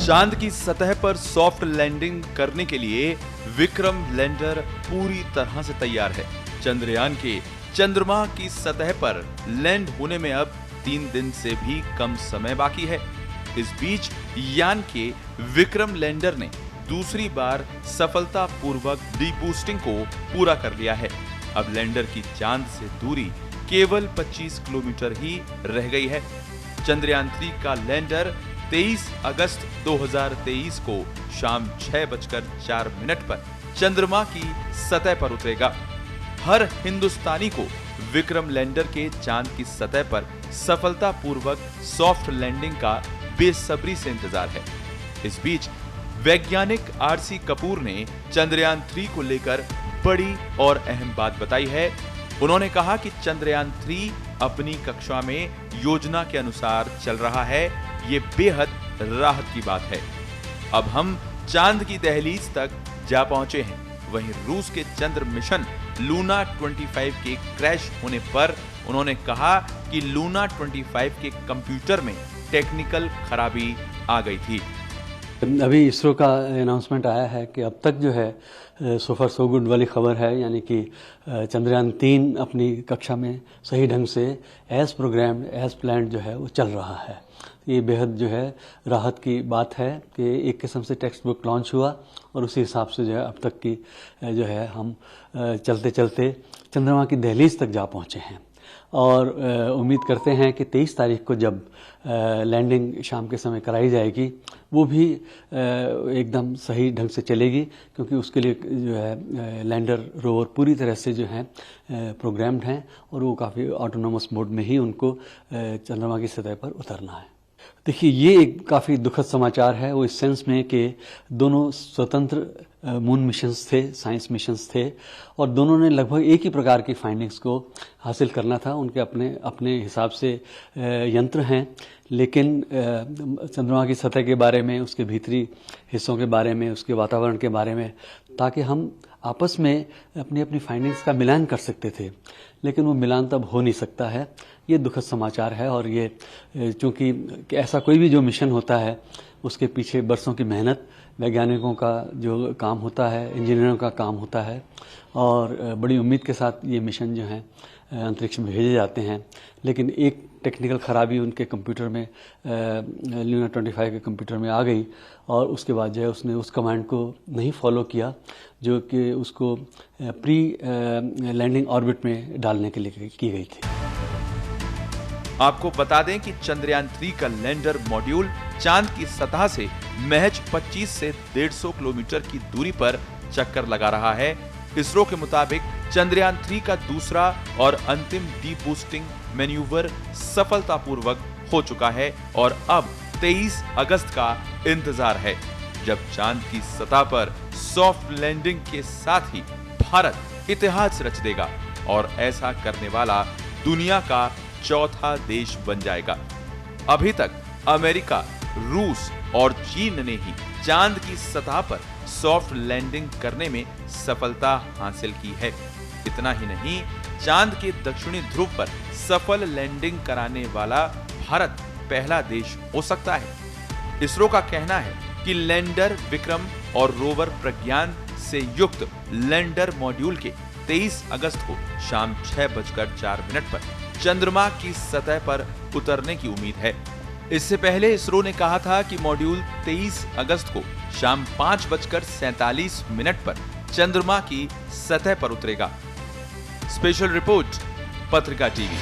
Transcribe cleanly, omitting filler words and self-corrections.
चांद की सतह पर सॉफ्ट लैंडिंग करने के लिए विक्रम लैंडर पूरी तरह से तैयार है। चंद्रयान के चंद्रमा की सतह पर लैंड होने में अब 3 दिन से भी कम समय बाकी है। इस बीच यान के विक्रम लैंडर ने दूसरी बार सफलतापूर्वक डीबूस्टिंग को पूरा कर लिया है। अब लैंडर की चांद से दूरी केवल 25 किलोमीटर ही रह गई है। चंद्रयान 3 का लैंडर 23 अगस्त 2023 को शाम 6:04 पर चंद्रमा की सतह पर उतरेगा। हर हिंदुस्तानी को विक्रम लैंडर के चांद की सतह पर सफलतापूर्वक सॉफ्ट लैंडिंग का बेसब्री से इंतजार है। इस बीच वैज्ञानिक आरसी कपूर ने चंद्रयान 3 को लेकर बड़ी और अहम बात बताई है। उन्होंने कहा कि चंद्रयान 3 अपनी कक्षा में योजना के अनुसार चल रहा है। ये बेहद राहत की बात है। अब हम चांद की दहलीज तक जा पहुंचे हैं। वहीं रूस के चंद्र मिशन लूना 25 के क्रैश होने पर उन्होंने कहा कि लूना 25 के कंप्यूटर में टेक्निकल खराबी आ गई थी। अभी इसरो का अनाउंसमेंट आया है कि अब तक जो है सो फार सो गुड वाली खबर है, यानी कि चंद्रयान 3 अपनी कक्षा में सही ढंग से एज प्रोग्राम्ड एज प्लान्ड जो है वो चल रहा है। ये बेहद जो है राहत की बात है कि एक किस्म से टेक्स्ट बुक लॉन्च हुआ और उसी हिसाब से जो है अब तक की जो है हम चलते चलते चंद्रमा की दहलीज तक जा पहुँचे हैं। और उम्मीद करते हैं कि 23 तारीख को जब लैंडिंग शाम के समय कराई जाएगी वो भी एकदम सही ढंग से चलेगी, क्योंकि उसके लिए जो है लैंडर रोवर पूरी तरह से जो है प्रोग्राम्ड हैं और वो काफ़ी ऑटोनोमस मोड में ही उनको चंद्रमा की सतह पर उतरना है। देखिए, ये एक काफ़ी दुखद समाचार है वो इस सेंस में कि दोनों स्वतंत्र मून मिशंस थे, साइंस मिशंस थे, और दोनों ने लगभग एक ही प्रकार की फाइंडिंग्स को हासिल करना था। उनके अपने अपने हिसाब से यंत्र हैं, लेकिन चंद्रमा की सतह के बारे में, उसके भीतरी हिस्सों के बारे में, उसके वातावरण के बारे में, ताकि हम आपस में अपनी अपनी फाइंडिंग्स का मिलान कर सकते थे, लेकिन वो मिलान तब हो नहीं सकता है। ये दुखद समाचार है। और ये चूँकि ऐसा कोई भी जो मिशन होता है उसके पीछे बरसों की मेहनत, वैज्ञानिकों का जो काम होता है, इंजीनियरों का काम होता है, और बड़ी उम्मीद के साथ ये मिशन जो हैं अंतरिक्ष में भेजे जाते हैं। लेकिन एक टेक्निकल खराबी उनके कंप्यूटर में, लूना 25 के कंप्यूटर में आ गई, और उसके बाद जो है उसने उस कमांड को नहीं फॉलो किया जो कि उसको प्री लैंडिंग ऑर्बिट में डालने के लिए की गई थी। आपको बता दें कि चंद्रयान 3 का लैंडर मॉड्यूल चांद की सतह से महज 25 से 150 किलोमीटर की दूरी पर चक्कर लगा रहा है। इसरो के मुताबिक चंद्रयान 3 का दूसरा और अंतिम डीबूस्टिंग मैन्यूवर सफलतापूर्वक हो चुका है और अब 23 अगस्त का इंतजार है, जब चांद की सतह पर सॉफ्ट लैंडिंग के साथ ही भारत इतिहास रच देगा और ऐसा करने वाला दुनिया का चौथा देश बन जाएगा। अभी तक अमेरिका, रूस और चीन ने ही चांद की सतह पर सॉफ्ट लैंडिंग करने में सफलता हासिल की है। इतना ही नहीं, चांद के दक्षिणी ध्रुव पर सफल लैंडिंग कराने वाला भारत पहला देश हो सकता है। इसरो का कहना है कि लैंडर विक्रम और रोवर प्रज्ञान से युक्त लैंडर मॉड्यूल के 23 अगस्त को शाम 6:04 पर चंद्रमा की सतह पर उतरने की उम्मीद है। इससे पहले इसरो ने कहा था कि मॉड्यूल 23 अगस्त को शाम 5:47 पर चंद्रमा की सतह पर उतरेगा। स्पेशल रिपोर्ट, पत्रिका टीवी।